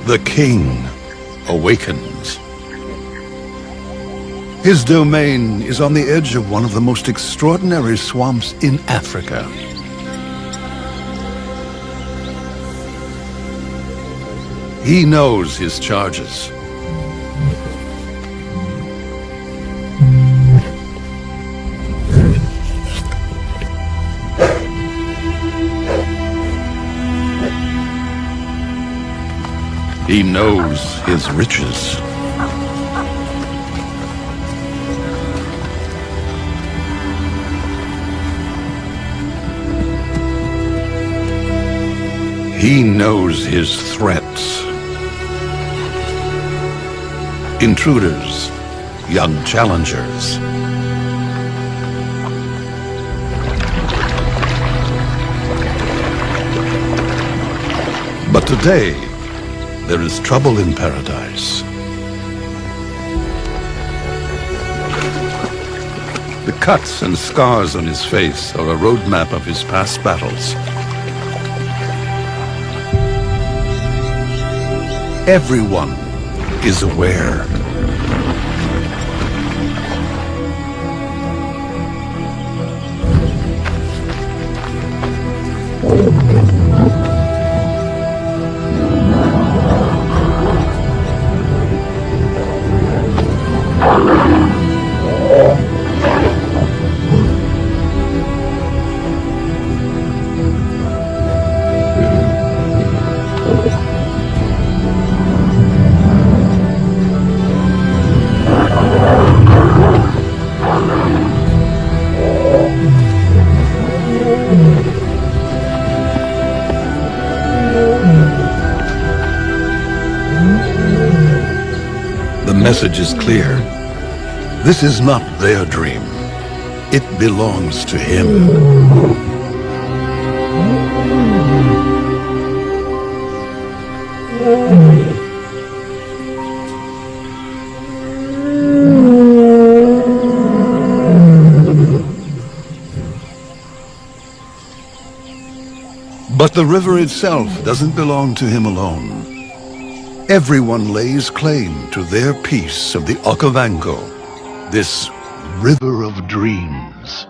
The king awakens. His domain is on the edge of one of the most extraordinary swamps in Africa. He knows his charges. He knows his riches. He knows his threats. Intruders, young challengers. But today, there is trouble in paradise. The cuts and scars on his face are a roadmap of his past battles. Everyone is aware. The message is clear. This is not their dream. It belongs to him. But the river itself doesn't belong to him alone. Everyone lays claim to their piece of the Okavango, this river of dreams.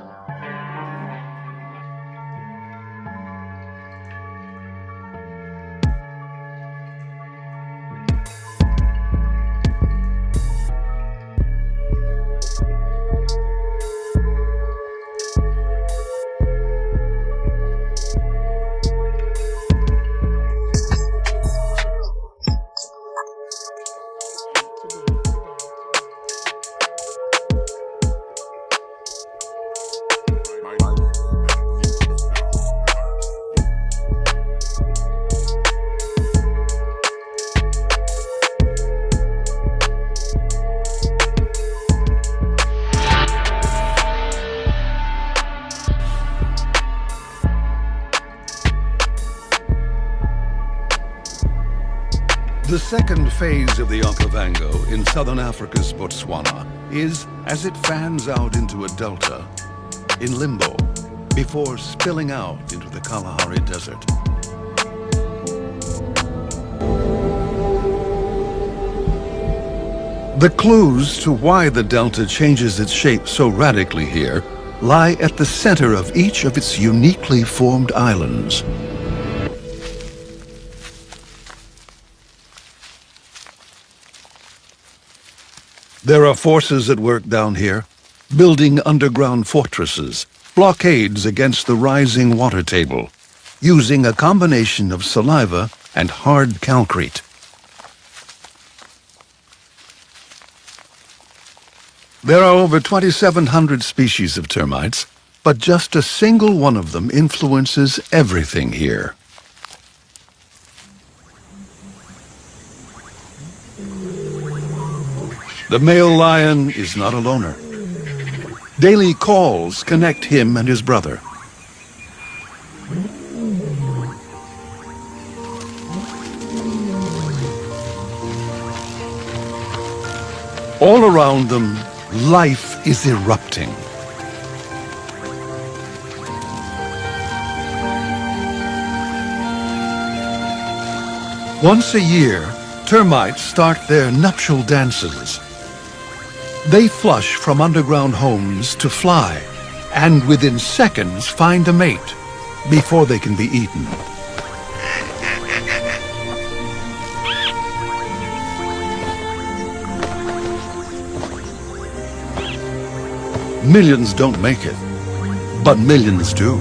The second phase of the Okavango in southern Africa's Botswana is as it fans out into a delta, in limbo, before spilling out into the Kalahari Desert. The clues to why the delta changes its shape so radically here lie at the center of each of its uniquely formed islands. There are forces at work down here, building underground fortresses, blockades against the rising water table, using a combination of saliva and hard calcrete. There are over 2,700 species of termites, but just a single one of them influences everything here. The male lion is not a loner. Daily calls connect him and his brother. All around them, life is erupting. Once a year, termites start their nuptial dances. They flush from underground homes to fly, and within seconds find a mate before they can be eaten. Millions don't make it, but millions do.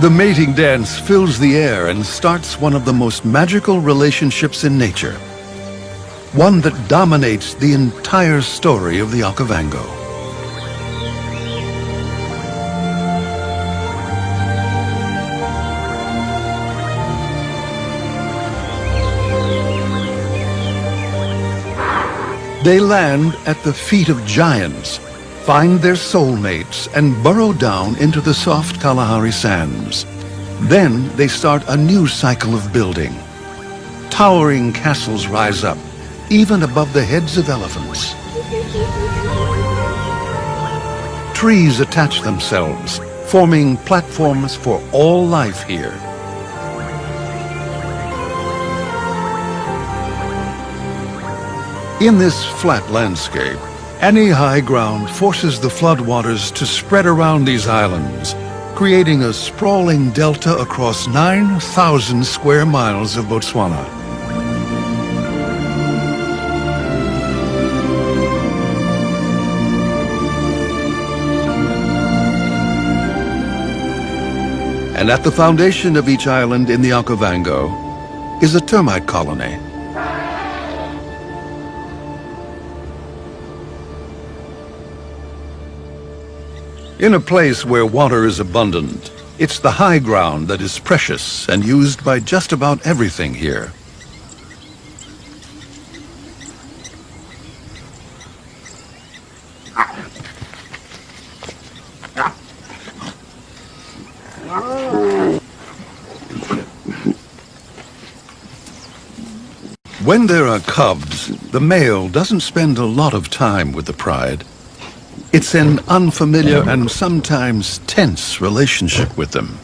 The mating dance fills the air and starts one of the most magical relationships in nature. One that dominates the entire story of the Okavango. They land at the feet of giants, find their soulmates, and burrow down into the soft Kalahari sands. Then they start a new cycle of building. Towering castles rise up, even above the heads of elephants. Trees attach themselves, forming platforms for all life here. In this flat landscape, any high ground forces the floodwaters to spread around these islands, creating a sprawling delta across 9,000 square miles of Botswana. And at the foundation of each island in the Okavango is a termite colony. In a place where water is abundant, it's the high ground that is precious and used by just about everything here. When there are cubs, the male doesn't spend a lot of time with the pride. It's an unfamiliar and sometimes tense relationship with them.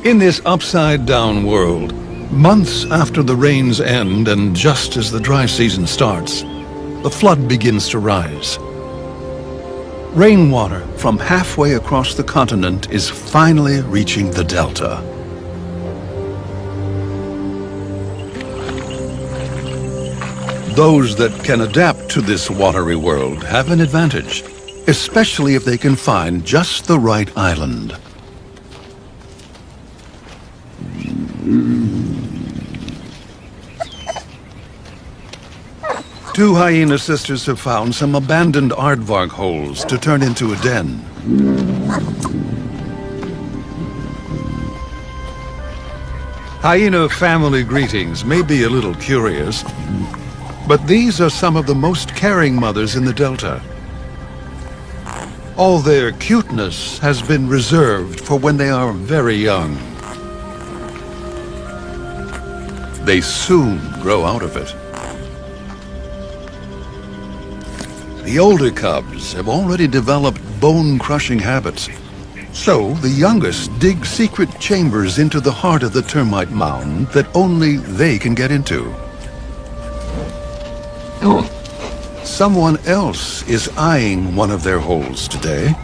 In this upside-down world, months after the rains end and just as the dry season starts, the flood begins to rise. Rainwater from halfway across the continent is finally reaching the delta. Those that can adapt to this watery world have an advantage, especially if they can find just the right island. Two hyena sisters have found some abandoned aardvark holes to turn into a den. Hyena family greetings may be a little curious, but these are some of the most caring mothers in the Delta. All their cuteness has been reserved for when they are very young. They soon grow out of it. The older cubs have already developed bone-crushing habits, so the youngest dig secret chambers into the heart of the termite mound that only they can get into. Someone else is eyeing one of their holes today.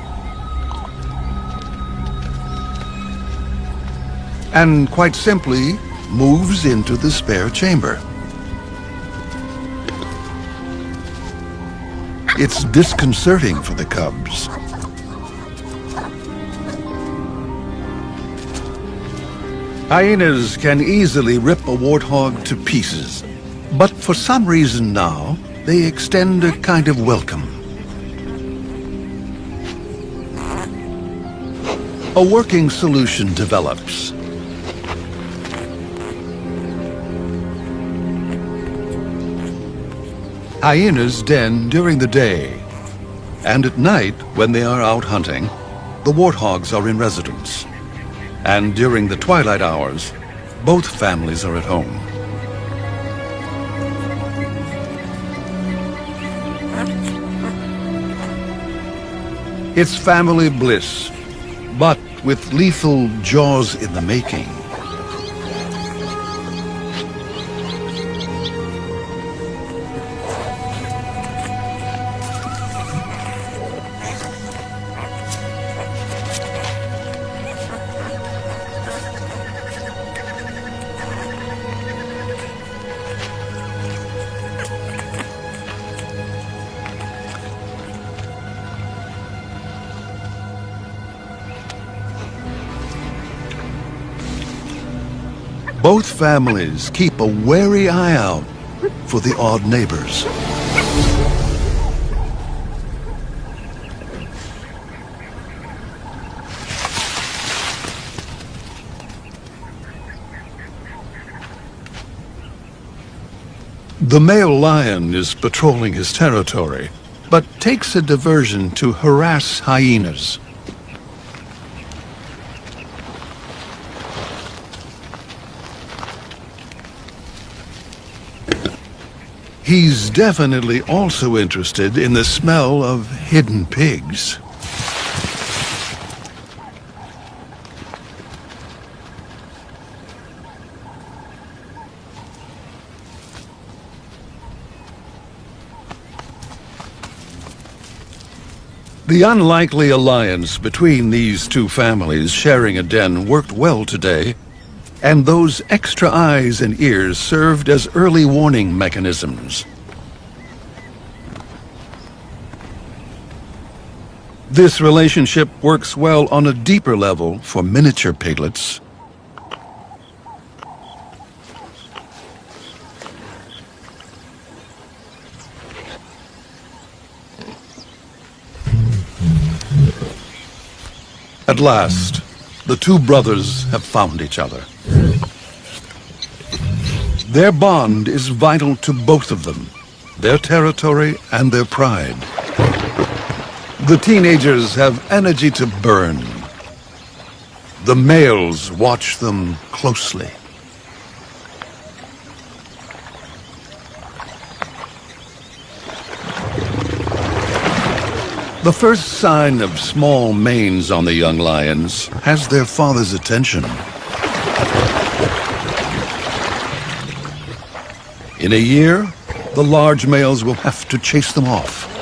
And quite simply, moves into the spare chamber. It's disconcerting for the cubs. Hyenas can easily rip a warthog to pieces, but for some reason now, they extend a kind of welcome. A working solution develops. Hyenas den during the day, and at night, when they are out hunting, the warthogs are in residence. And during the twilight hours, both families are at home. It's family bliss, but with lethal jaws in the making. Both families keep a wary eye out for the odd neighbors. The male lion is patrolling his territory, but takes a diversion to harass hyenas. He's definitely also interested in the smell of hidden pigs. The unlikely alliance between these two families sharing a den worked well today. And those extra eyes and ears served as early warning mechanisms. This relationship works well on a deeper level for miniature piglets. At last, the two brothers have found each other. Their bond is vital to both of them, their territory and their pride. The teenagers have energy to burn. The males watch them closely. The first sign of small manes on the young lions has their father's attention. In a year, the large males will have to chase them off.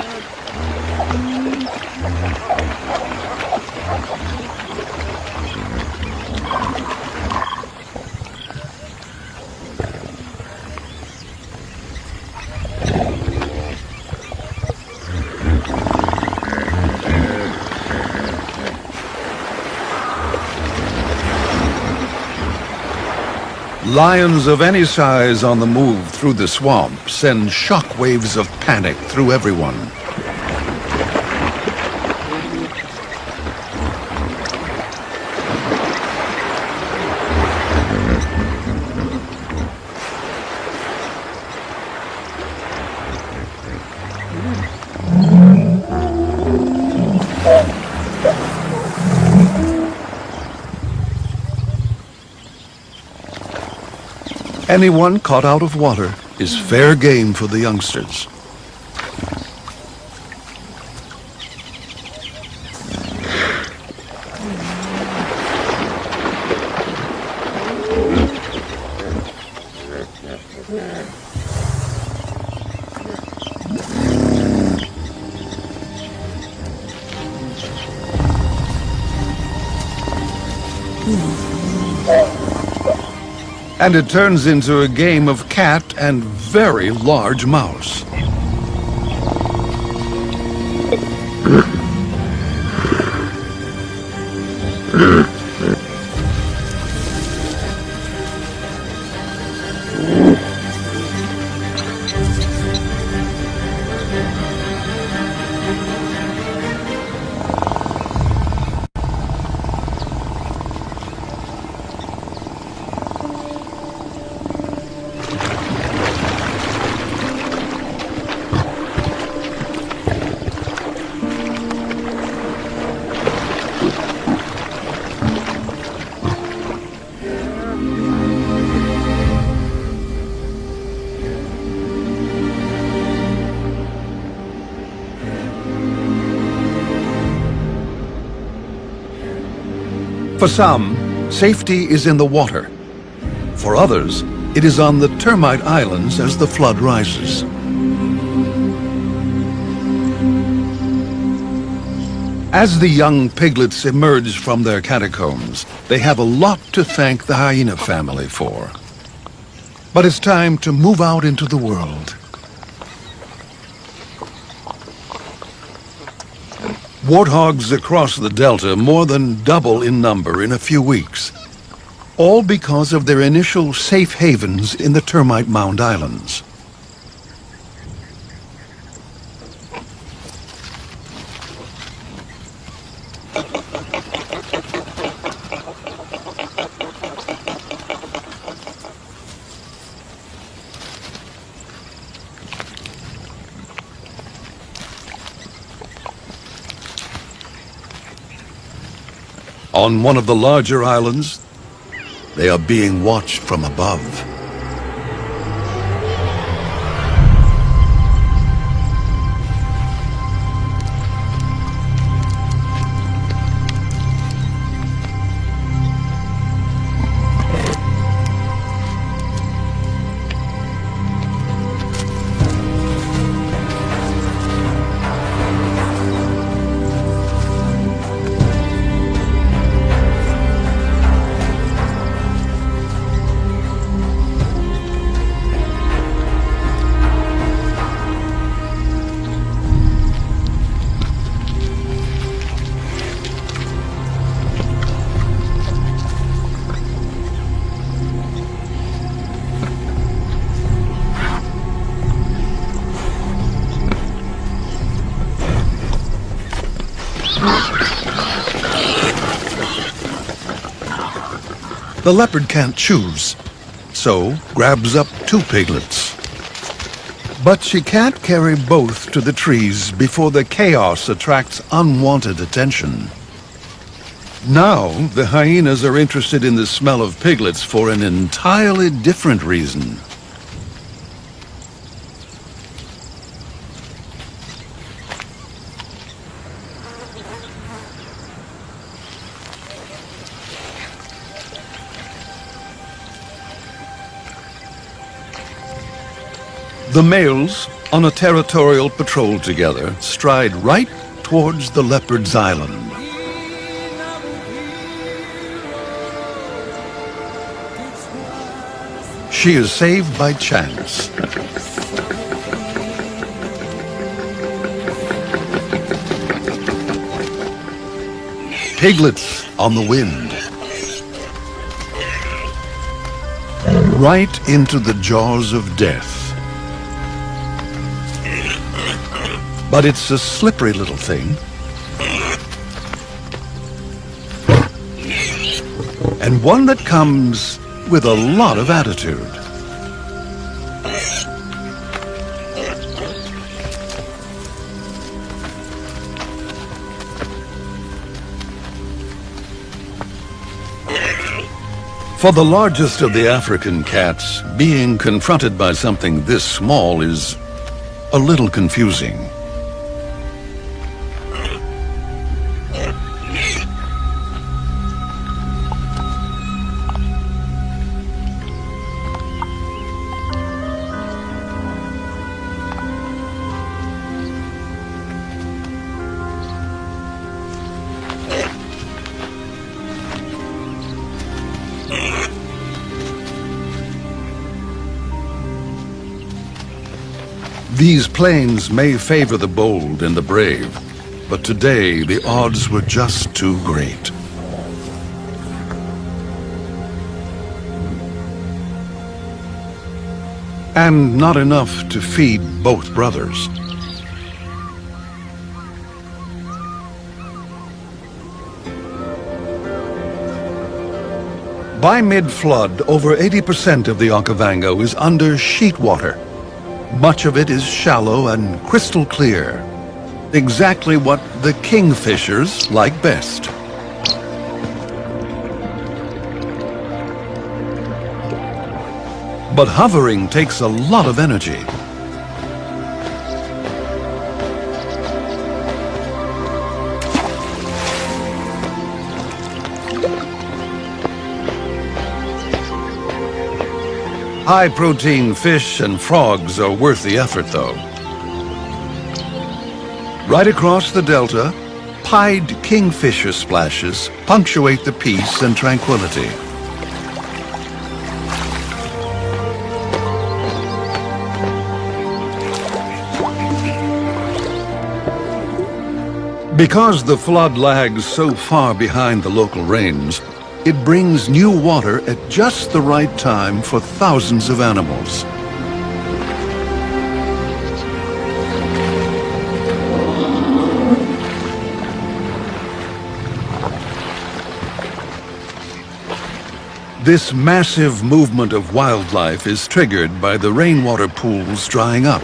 Lions of any size on the move through the swamp send shock waves of panic through everyone. Anyone caught out of water is fair game for the youngsters. And it turns into a game of cat and very large mouse. For some, safety is in the water. For others, it is on the termite islands as the flood rises. As the young piglets emerge from their catacombs, they have a lot to thank the hyena family for. But it's time to move out into the world. Warthogs across the delta more than double in number in a few weeks, all because of their initial safe havens in the termite mound islands. On one of the larger islands, they are being watched from above. The leopard can't choose, so grabs up 2 piglets. But she can't carry both to the trees before the chaos attracts unwanted attention. Now, the hyenas are interested in the smell of piglets for an entirely different reason. The males, on a territorial patrol together, stride right towards the leopard's island. She is saved by chance. Piglets on the wind. Right into the jaws of death. But it's a slippery little thing. And one that comes with a lot of attitude. For the largest of the African cats, being confronted by something this small is a little confusing. These plains may favor the bold and the brave, but today the odds were just too great. And not enough to feed both brothers. By mid-flood, over 80% of the Okavango is under sheet water. Much of it is shallow and crystal clear. Exactly what the kingfishers like best. But hovering takes a lot of energy. High-protein fish and frogs are worth the effort, though. Right across the delta, pied kingfisher splashes punctuate the peace and tranquility. Because the flood lags so far behind the local rains, it brings new water at just the right time for thousands of animals. This massive movement of wildlife is triggered by the rainwater pools drying up.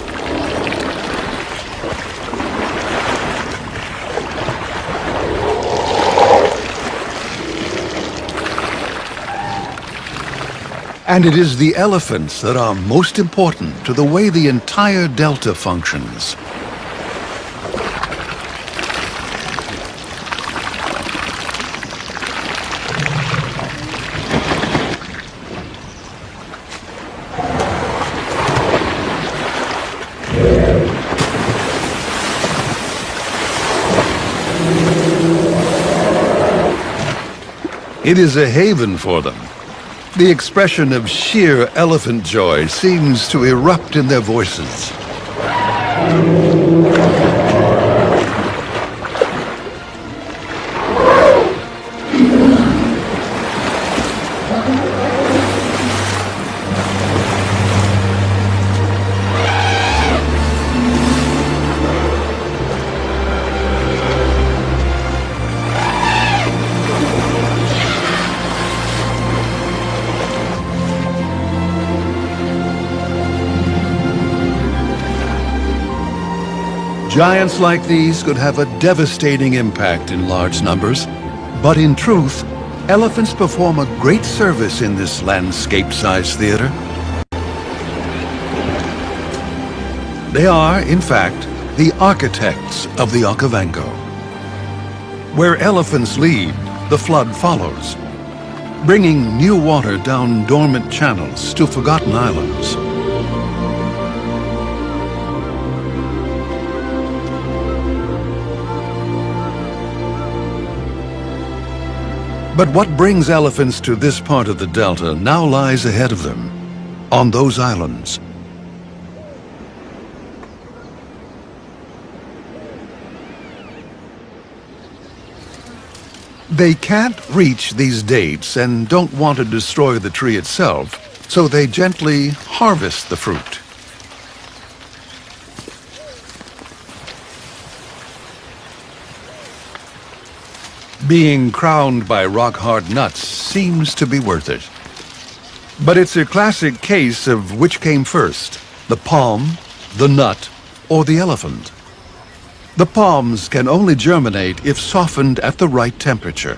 And it is the elephants that are most important to the way the entire delta functions. It is a haven for them. The expression of sheer elephant joy seems to erupt in their voices. Giants like these could have a devastating impact in large numbers, but in truth, elephants perform a great service in this landscape-sized theater. They are, in fact, the architects of the Okavango. Where elephants lead, the flood follows, bringing new water down dormant channels to forgotten islands. But what brings elephants to this part of the delta now lies ahead of them, on those islands. They can't reach these dates and don't want to destroy the tree itself, so they gently harvest the fruit. Being crowned by rock-hard nuts seems to be worth it. But it's a classic case of which came first, the palm, the nut, or the elephant. The palms can only germinate if softened at the right temperature.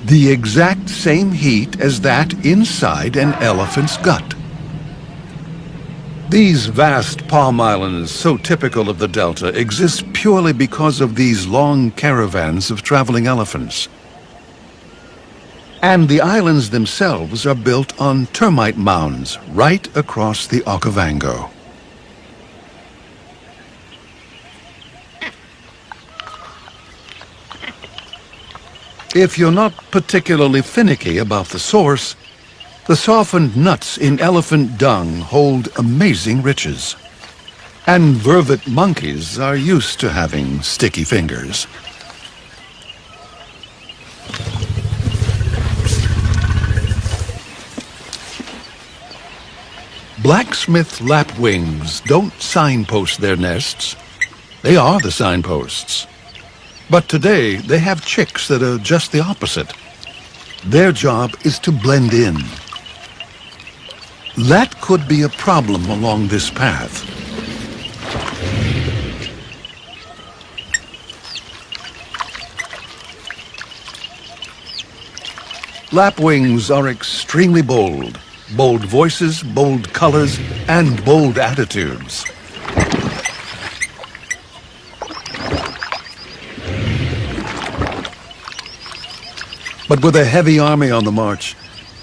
The exact same heat as that inside an elephant's gut. These vast palm islands, so typical of the delta, exist purely because of these long caravans of traveling elephants. And the islands themselves are built on termite mounds right across the Okavango. If you're not particularly finicky about the source, the softened nuts in elephant dung hold amazing riches. And vervet monkeys are used to having sticky fingers. Blacksmith lapwings don't signpost their nests. They are the signposts. But today, they have chicks that are just the opposite. Their job is to blend in. That could be a problem along this path. Lapwings are extremely bold. Bold voices, bold colors, and bold attitudes. But with a heavy army on the march,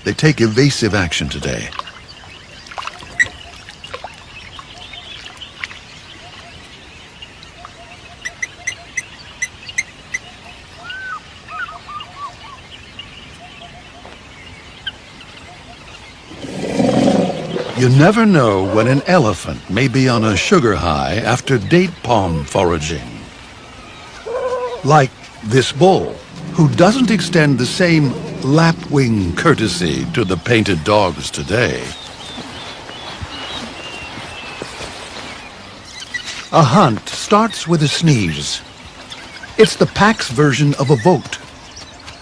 they take evasive action today. You never know when an elephant may be on a sugar high after date palm foraging. Like this bull, who doesn't extend the same lapwing courtesy to the painted dogs today. A hunt starts with a sneeze. It's the pack's version of a vote.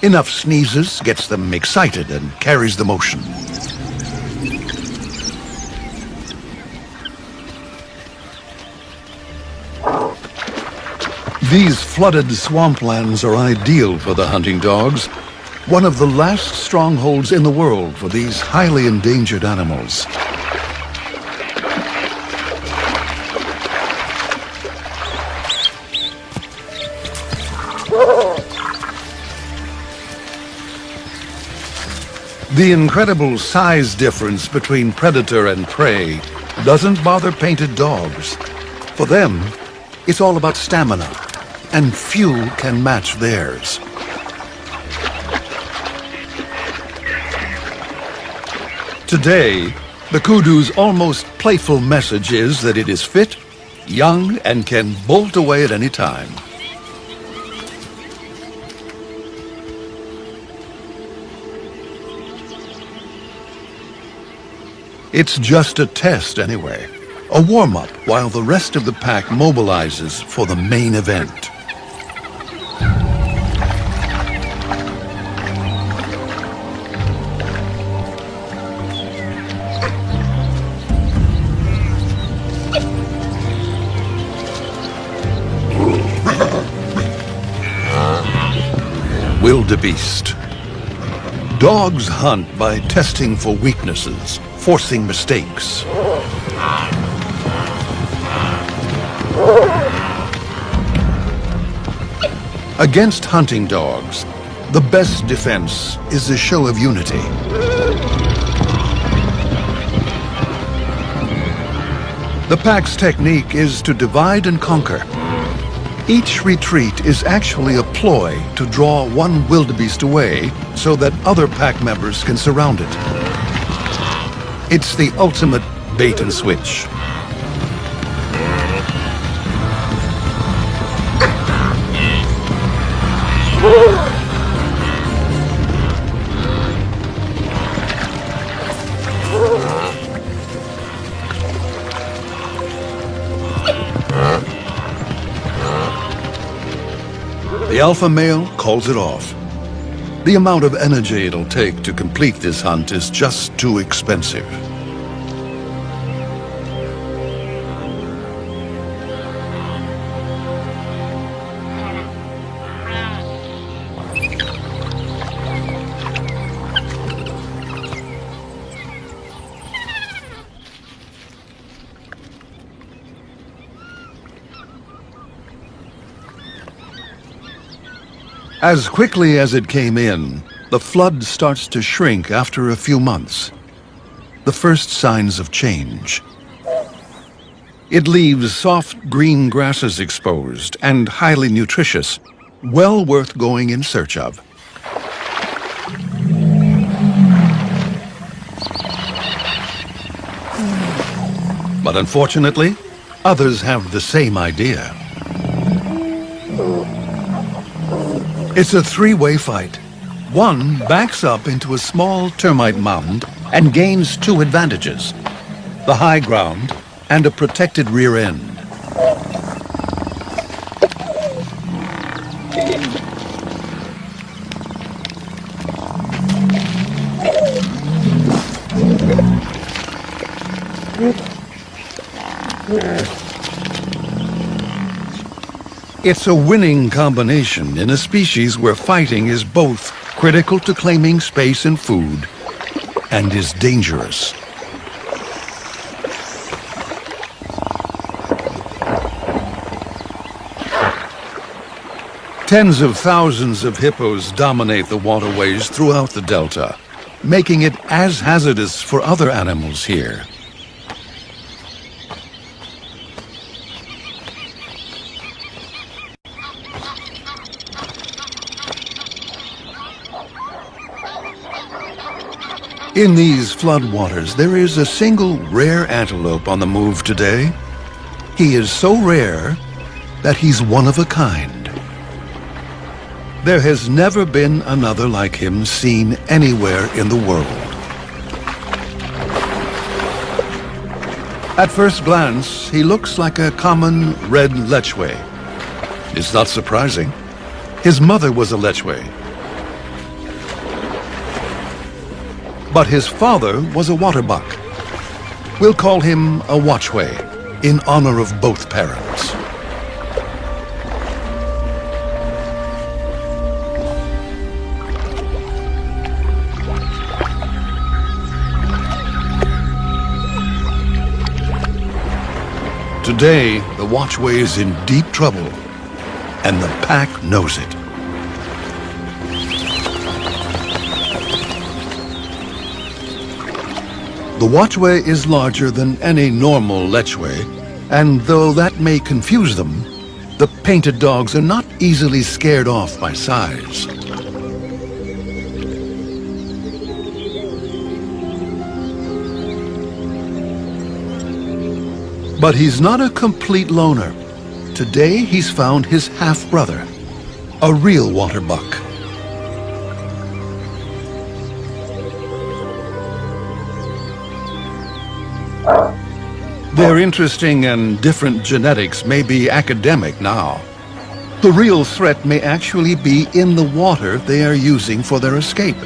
Enough sneezes gets them excited and carries the motion. These flooded swamplands are ideal for the hunting dogs, one of the last strongholds in the world for these highly endangered animals. The incredible size difference between predator and prey doesn't bother painted dogs. For them, it's all about stamina, and few can match theirs. Today, the kudu's almost playful message is that it is fit, young, and can bolt away at any time. It's just a test anyway, a warm-up while the rest of the pack mobilizes for the main event. Wildebeest. Dogs hunt by testing for weaknesses, forcing mistakes. Against hunting dogs, the best defense is a show of unity. The pack's technique is to divide and conquer. Each retreat is actually a ploy to draw one wildebeest away so that other pack members can surround it. It's the ultimate bait and switch. The alpha male calls it off. The amount of energy it'll take to complete this hunt is just too expensive. As quickly as it came in, the flood starts to shrink after a few months. The first signs of change. It leaves soft green grasses exposed and highly nutritious, well worth going in search of. But unfortunately, others have the same idea. It's a three-way fight. One backs up into a small termite mound and gains two advantages: the high ground and a protected rear end. It's a winning combination in a species where fighting is both critical to claiming space and food and is dangerous. Tens of thousands of hippos dominate the waterways throughout the delta, making it as hazardous for other animals here. In these floodwaters, there is a single rare antelope on the move today. He is so rare that he's one of a kind. There has never been another like him seen anywhere in the world. At first glance, he looks like a common red lechwe. It's not surprising. His mother was a lechwe. But his father was a waterbuck. We'll call him a watchway, in honor of both parents. Today, the watchway is in deep trouble, and the pack knows it. The watchway is larger than any normal lechwe, and though that may confuse them, the painted dogs are not easily scared off by size. But he's not a complete loner. Today he's found his half-brother, a real waterbuck. Their interesting and different genetics may be academic now. The real threat may actually be in the water they are using for their escape.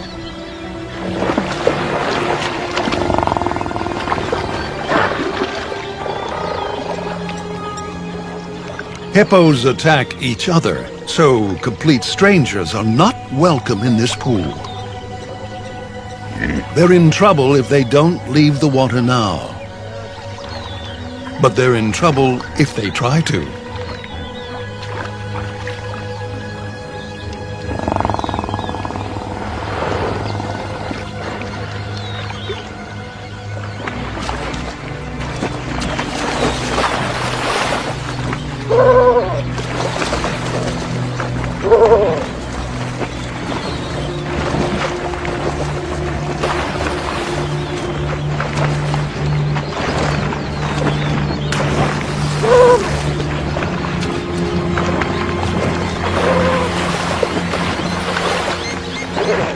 Hippos attack each other, so complete strangers are not welcome in this pool. They're in trouble if they don't leave the water now. But they're in trouble if they try to.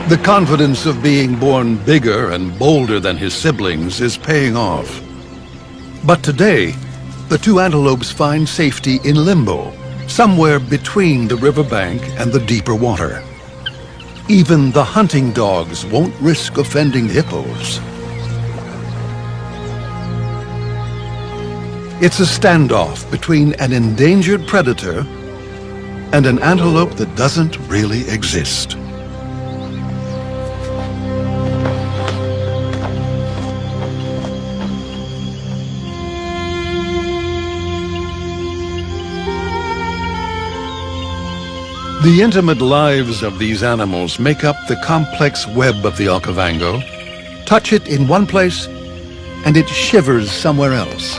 The confidence of being born bigger and bolder than his siblings is paying off. But today, the two antelopes find safety in limbo, somewhere between the riverbank and the deeper water. Even the hunting dogs won't risk offending hippos. It's a standoff between an endangered predator and an antelope that doesn't really exist. The intimate lives of these animals make up the complex web of the Okavango. Touch it in one place, and it shivers somewhere else.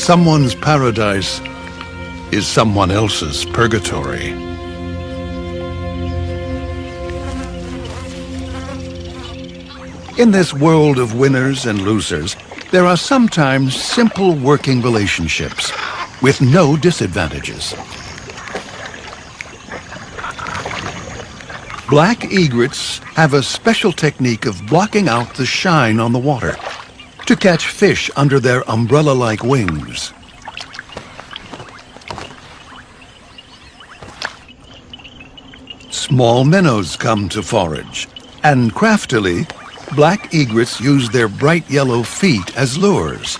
Someone's paradise is someone else's purgatory. In this world of winners and losers, there are sometimes simple working relationships with no disadvantages. Black egrets have a special technique of blocking out the shine on the water to catch fish under their umbrella-like wings. Small minnows come to forage, and craftily, black egrets use their bright yellow feet as lures.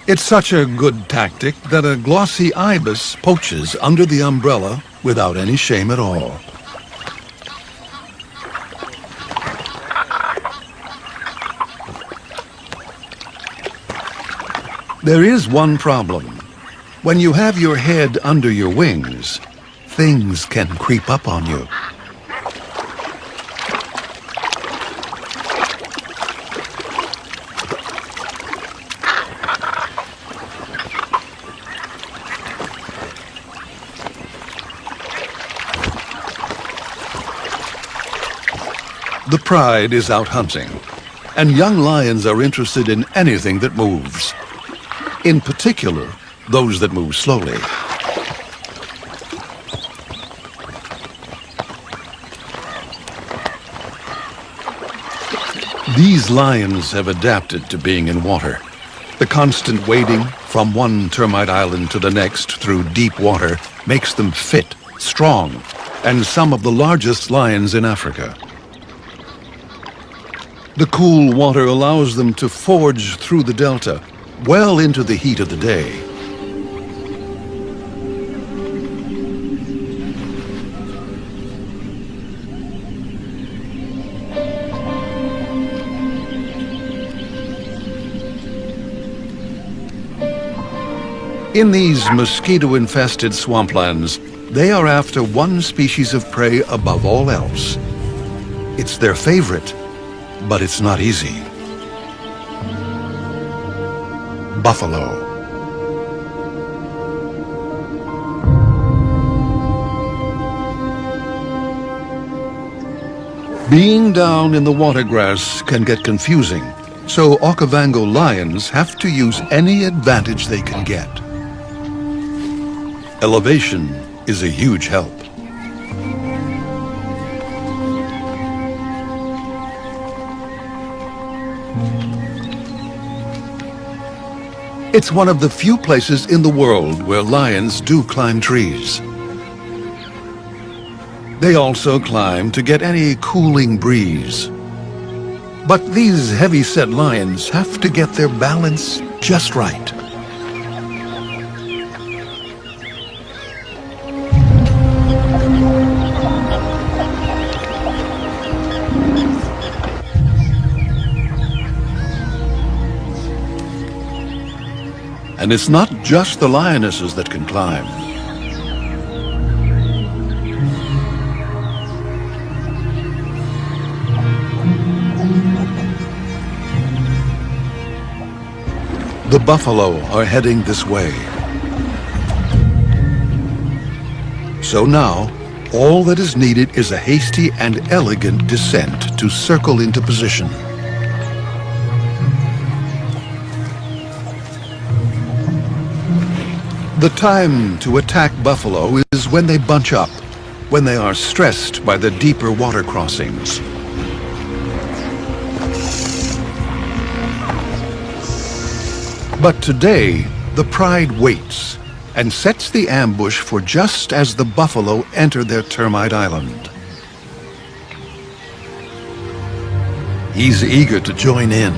It's such a good tactic that a glossy ibis poaches under the umbrella without any shame at all. There is one problem. When you have your head under your wings, things can creep up on you. The pride is out hunting, and young lions are interested in anything that moves. In particular, those that move slowly. These lions have adapted to being in water. The constant wading from one termite island to the next through deep water makes them fit, strong, and some of the largest lions in Africa. The cool water allows them to forge through the delta, well into the heat of the day. In these mosquito-infested swamplands, they are after one species of prey above all else. It's their favorite, but it's not easy. Buffalo. Being down in the watergrass can get confusing, so Okavango lions have to use any advantage they can get. Elevation is a huge help. It's one of the few places in the world where lions do climb trees. They also climb to get any cooling breeze. But these heavy-set lions have to get their balance just right. And it's not just the lionesses that can climb. The buffalo are heading this way. So now, all that is needed is a hasty and elegant descent to circle into position. The time to attack buffalo is when they bunch up, when they are stressed by the deeper water crossings. But today, the pride waits and sets the ambush for just as the buffalo enter their termite island. He's eager to join in.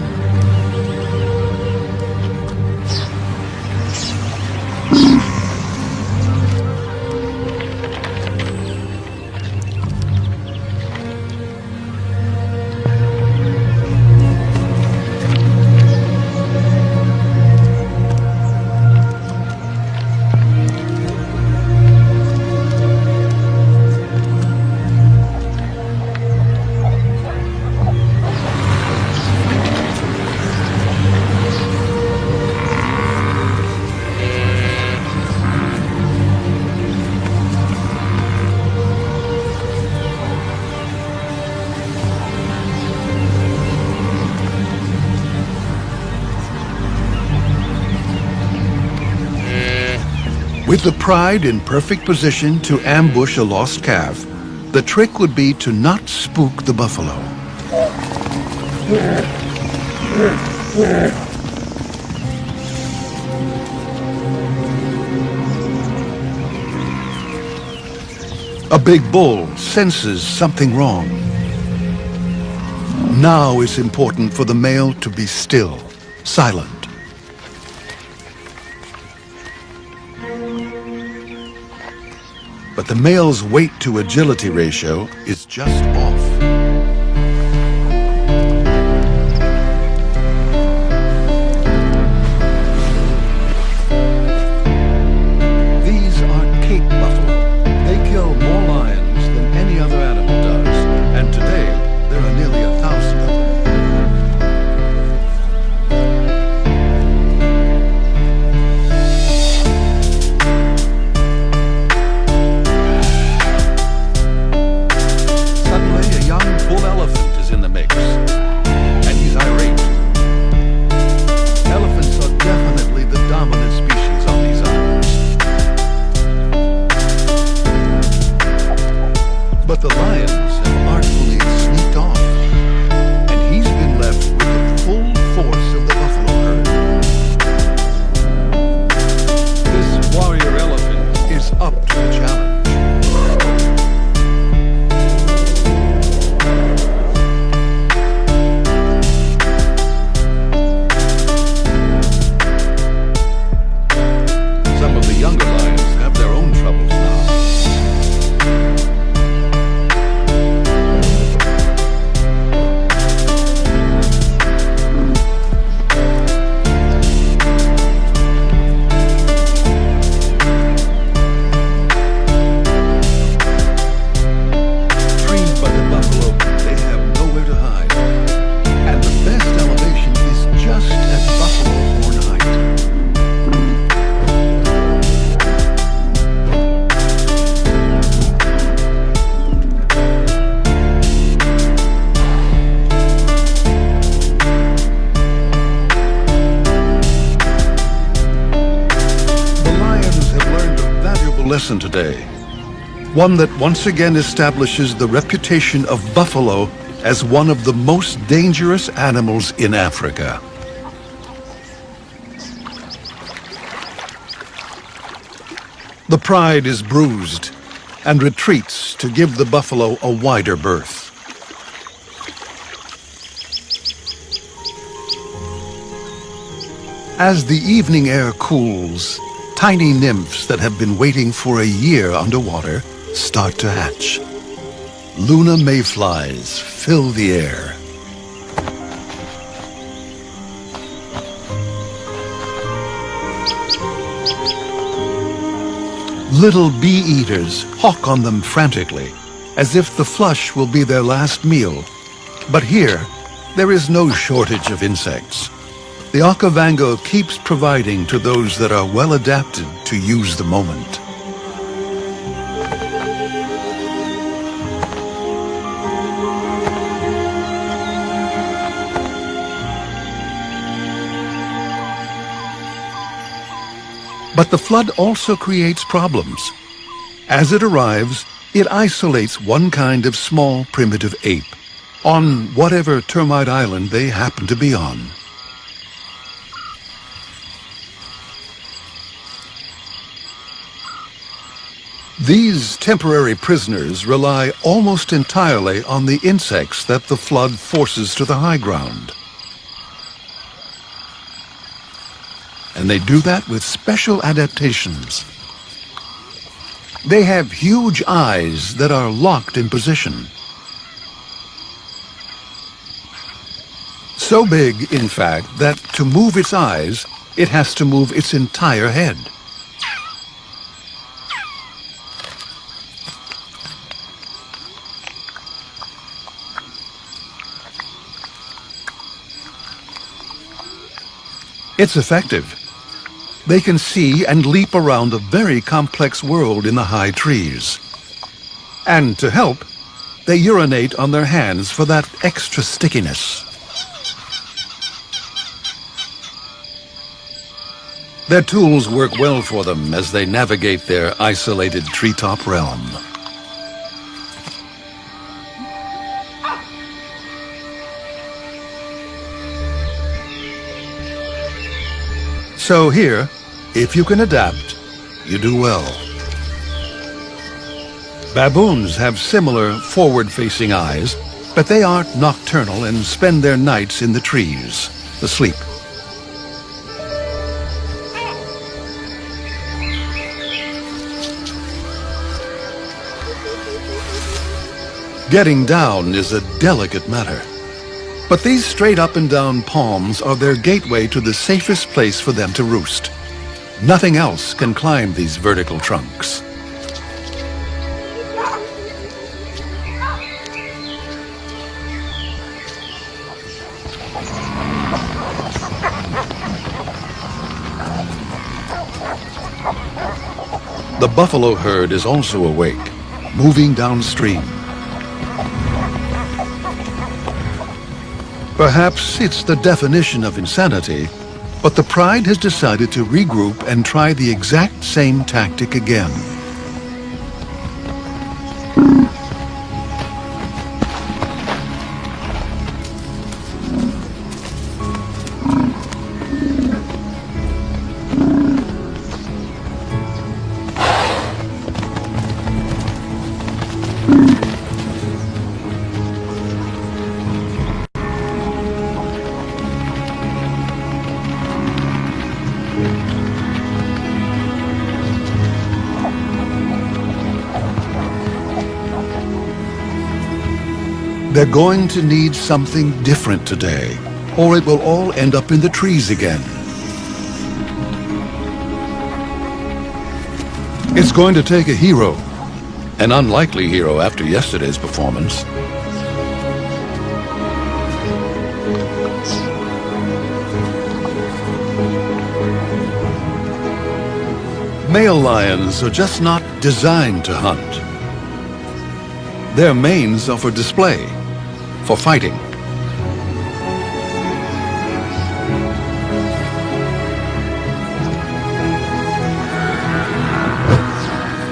With the pride in perfect position to ambush a lost calf, the trick would be to not spook the buffalo. A big bull senses something wrong. Now it's important for the male to be still, silent. But the male's weight to agility ratio is just off. These are Cape buffalo. They kill more lions than any other animal does, and today there are nearly 1,000 of them. But the lions have artfully sneaked off, and he's been left with the full force of the buffalo herd. This warrior elephant is up to the challenge. Some of the younger lions have their own troubles now. Freed by the buffalo, they have nowhere to hide. And the best elevation is just at buffalo horn height. The lions have learned a valuable lesson today. One that once again establishes the reputation of buffalo as one of the most dangerous animals in Africa. The pride is bruised and retreats to give the buffalo a wider berth. As the evening air cools, tiny nymphs that have been waiting for a year underwater start to hatch. Luna mayflies fill the air. Little bee-eaters hawk on them frantically, as if the flush will be their last meal. But here, there is no shortage of insects. The Okavango keeps providing to those that are well adapted to use the moment. But the flood also creates problems. As it arrives, it isolates one kind of small primitive ape on whatever termite island they happen to be on. These temporary prisoners rely almost entirely on the insects that the flood forces to the high ground. And they do that with special adaptations. They have huge eyes that are locked in position. So big, in fact, that to move its eyes, it has to move its entire head. It's effective. They can see and leap around a very complex world in the high trees. And to help, they urinate on their hands for that extra stickiness. Their tools work well for them as they navigate their isolated treetop realm. So here, if you can adapt, you do well. Baboons have similar forward-facing eyes, but they aren't nocturnal and spend their nights in the trees, asleep. Getting down is a delicate matter. But these straight up and down palms are their gateway to the safest place for them to roost. Nothing else can climb these vertical trunks. The buffalo herd is also awake, moving downstream. Perhaps it's the definition of insanity, but the pride has decided to regroup and try the exact same tactic again. They're going to need something different today, or it will all end up in the trees again. It's going to take a hero, an unlikely hero after yesterday's performance. Male lions are just not designed to hunt. Their manes are for display, for fighting.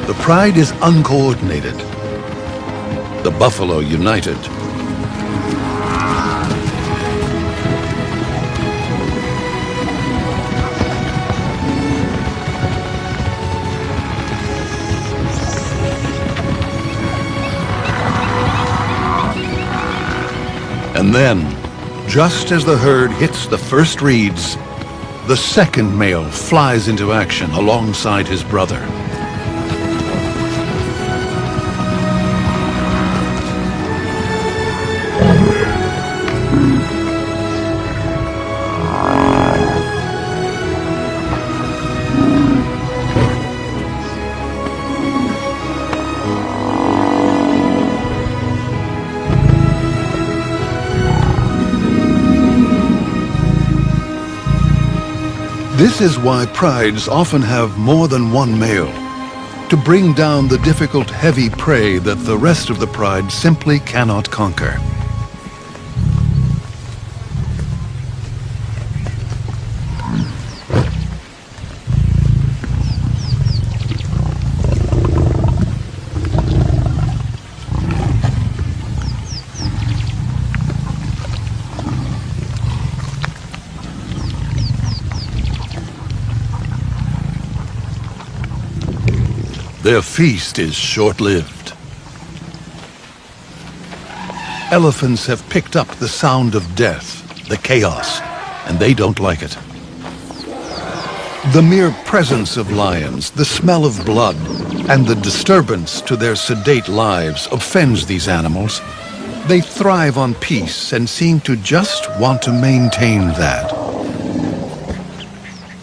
The pride is uncoordinated, the buffalo united. And then, just as the herd hits the first reeds, the second male flies into action alongside his brother. This is why prides often have more than one male, to bring down the difficult, heavy prey that the rest of the pride simply cannot conquer. Their feast is short-lived. Elephants have picked up the sound of death, the chaos, and they don't like it. The mere presence of lions, the smell of blood, and the disturbance to their sedate lives offends these animals. They thrive on peace and seem to just want to maintain that.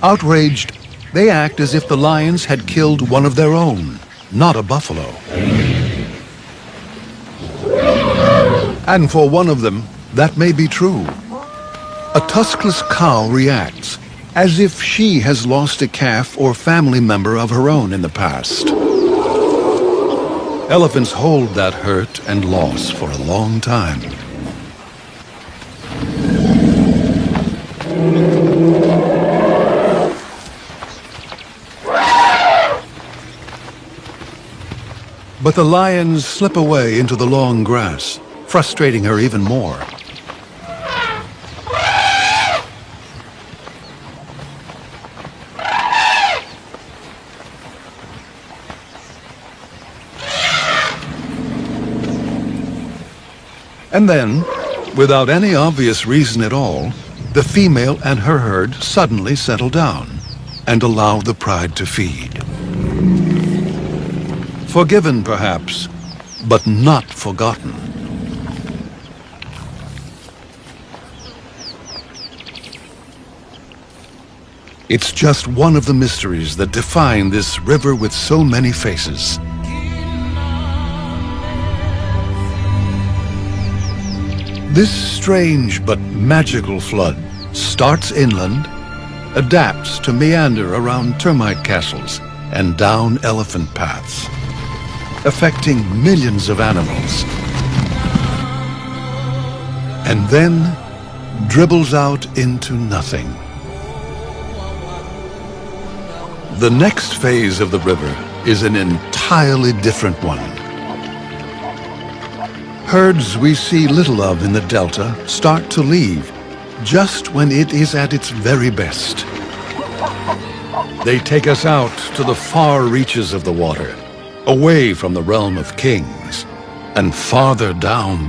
Outraged, they act as if the lions had killed one of their own, not a buffalo. And for one of them, that may be true. A tuskless cow reacts as if she has lost a calf or family member of her own in the past. Elephants hold that hurt and loss for a long time. But the lions slip away into the long grass, frustrating her even more. And then, without any obvious reason at all, the female and her herd suddenly settle down and allow the pride to feed. Forgiven, perhaps, but not forgotten. It's just one of the mysteries that define this river with so many faces. This strange but magical flood starts inland, adapts to meander around termite castles and down elephant paths, affecting millions of animals, and then dribbles out into nothing. The next phase of the river is an entirely different one. Herds we see little of in the delta start to leave just when it is at its very best. They take us out to the far reaches of the water, away from the realm of kings, and farther down